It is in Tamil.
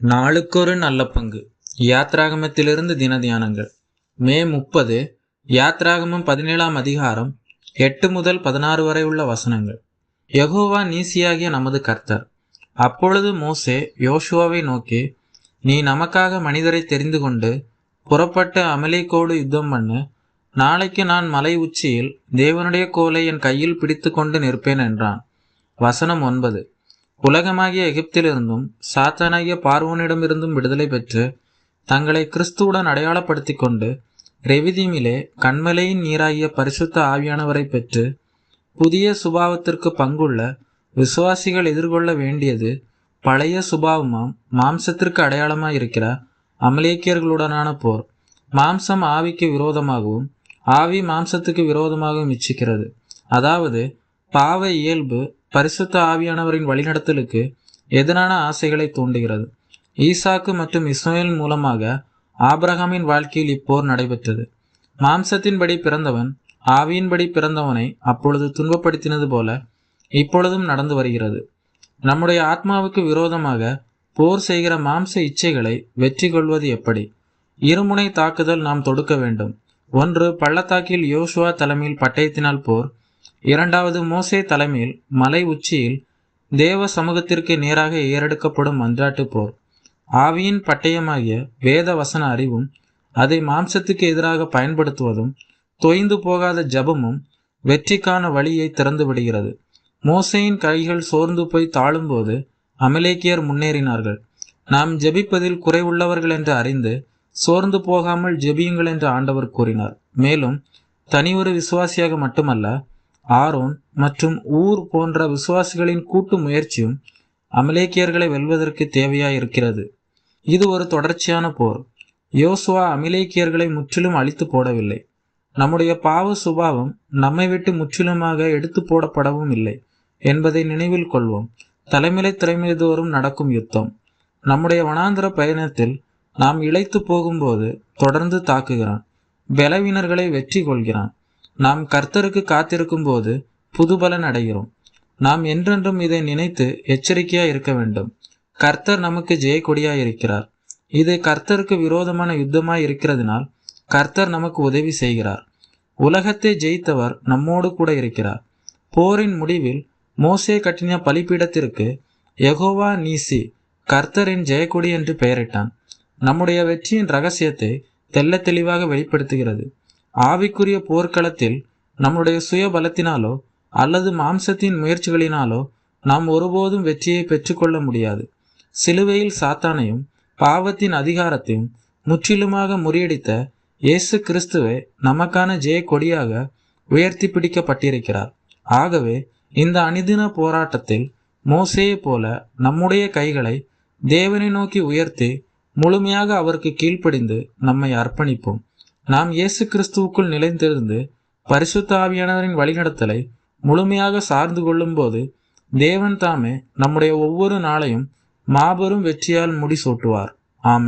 நாளுக்கொரு நல்ல பங்கு. யாத்ராகமத்திலிருந்து தின தியானங்கள். மே 30. யாத்ராகமம் 17ஆம் அதிகாரம் 8 முதல் 16 வரை உள்ள வசனங்கள். யெகோவா நீசியாகிய நமது கர்த்தர். அப்பொழுது மோசே யோசுவாவை நோக்கி, நீ நமக்காக மனிதரை தெரிந்து கொண்டு புறப்பட்டு அமலேக்கோடு யுத்தம் பண்ணு. நாளைக்கு நான் மலை உச்சியில் தேவனுடைய கோலை என் கையில் பிடித்து கொண்டு நிற்பேன் என்றான். வசனம் 9. உலகமாகிய எகிப்திலிருந்தும் சாத்தானாகிய பார்வோனிடமிருந்தும் விடுதலை பெற்று தங்களை கிறிஸ்துவுடன் அடையாளப்படுத்தி கொண்டு ரெவிதீமிலே கன்மலையின் நீராகிய பரிசுத்த ஆவியானவரை பெற்று புதிய சுபாவத்திற்கு பங்குள்ள விசுவாசிகள் எதிர்கொள்ள வேண்டியது பழைய சுபாவமாம் மாம்சத்திற்கு அடையாளமாயிருக்கிற அமலேக்கியர்களுடனான போர். மாம்சம் ஆவிக்கு விரோதமாகவும் ஆவி மாம்சத்துக்கு விரோதமாகவும் இச்சிக்கிறது. அதாவது பாவ இயல்பு பரிசுத்த ஆவியானவரின் வழிநடத்தலுக்கு எதிரான ஆசைகளை தூண்டுகிறது. ஈசாக்கு மற்றும் இஸ்மாயில் மூலமாக ஆபிரகாமின் வாழ்க்கையில் இப்போர் நடைபெற்றது. மாம்சத்தின்படி பிறந்தவன் ஆவியின்படி பிறந்தவனை அப்பொழுது துன்பப்படுத்தினது போல இப்பொழுதும் நடந்து வருகிறது. நம்முடைய ஆத்மாவுக்கு விரோதமாக போர் செய்கிற மாம்ச இச்சைகளை வெற்றி கொள்வது எப்படி? இருமுனை தாக்குதல் நாம் தொடுக்க வேண்டும். ஒன்று, பள்ளத்தாக்கில் யோசுவா தலைமையில் பட்டயத்தினால் போர். இரண்டாவது, மோசே தலைமையில் மலை உச்சியில் தேவ சமூகத்திற்கு நேராக ஏறெடுக்கப்படும் மன்றாட்டு போர். ஆவியின் பட்டயமாகிய வேத வசன அறிவும் அதை மாம்சத்துக்கு எதிராக பயன்படுத்துவதும் தொய்ந்து போகாத ஜபமும் வெற்றிக்கான வழியை திறந்து விடுகிறது. மோசேயின் கைகள் சோர்ந்து போய் தாழும்போது அமலேக்கியர் முன்னேறினார்கள். நாம் ஜெபிப்பதில் குறைவுள்ளவர்கள் என்று அறிந்து சோர்ந்து போகாமல் ஜெபியுங்கள் என்று ஆண்டவர் கூறினார். மேலும் தனி ஒரு விசுவாசியாக மட்டுமல்ல, ஆரோன் மற்றும் ஊர் போன்ற விசுவாசிகளின் கூட்டு முயற்சியும் அமலேக்கியர்களை வெல்வதற்கு தேவையாயிருக்கிறது. இது ஒரு தொடர்ச்சியான போர். யோசுவா அமலேக்கியர்களை முற்றிலும் அழித்து போடவில்லை. நம்முடைய பாவ சுபாவம் நம்மை விட்டு முற்றிலுமாக எடுத்து போடப்படவும் இல்லை என்பதை நினைவில் கொள்வோம். தலைமுறை தோறும் நடக்கும் யுத்தம். நம்முடைய வனாந்திர பயணத்தில் நாம் இளைத்து போகும்போது தொடர்ந்து தாக்குகிறான். பலவீனர்களை வெற்றி கொள்கிறான். நாம் கர்த்தருக்கு காத்திருக்கும் போது புதுபலன் அடைகிறோம். நாம் என்றென்றும் இதை நினைத்து எச்சரிக்கையாய் இருக்க வேண்டும். கர்த்தர் நமக்கு ஜெயக்கொடியாய் இருக்கிறார். இது கர்த்தருக்கு விரோதமான யுத்தமாய் இருக்கிறதுனால் கர்த்தர் நமக்கு உதவி செய்கிறார். உலகத்தை ஜெயித்தவர் நம்மோடு கூட இருக்கிறார். போரின் முடிவில் மோசே கட்டின பலிபீடத்திற்கு யெகோவா நீசி, கர்த்தரின் ஜெயக்கொடி என்று பெயரிட்டான். நம்முடைய வெற்றியின் ரகசியத்தை தெள்ள தெளிவாக வெளிப்படுத்துகிறது. ஆவிக்குரிய போர்க்களத்தில் நம்முடைய சுய பலத்தினாலோ அல்லது மாம்சத்தின் முயற்சிகளினாலோ நாம் ஒருபோதும் வெற்றியை பெற்றுக்கொள்ள முடியாது. சிலுவையில் சாத்தானையும் பாவத்தின் அதிகாரத்தையும் முற்றிலுமாக முறியடித்த இயேசு கிறிஸ்துவை நமக்கான ஜெய கொடியாக உயர்த்தி பிடிக்கப்பட்டிருக்கிறார். ஆகவே இந்த அனுதின போராட்டத்தில் மோசேயை போல நம்முடைய கைகளை தேவனை நோக்கி உயர்த்தி முழுமையாக அவருக்கு கீழ்ப்படிந்து நம்மை அர்ப்பணிப்போம். நாம் இயேசு கிறிஸ்துவுக்குள் நிலைத்திருந்து பரிசுத்த ஆவியானவரின் வழிநடத்தலை முழுமையாக சார்ந்து கொள்ளும் போது தேவன் தாமே நம்முடைய ஒவ்வொரு நாளையும் மாபெரும் வெற்றியால் முடிசூட்டுவார்.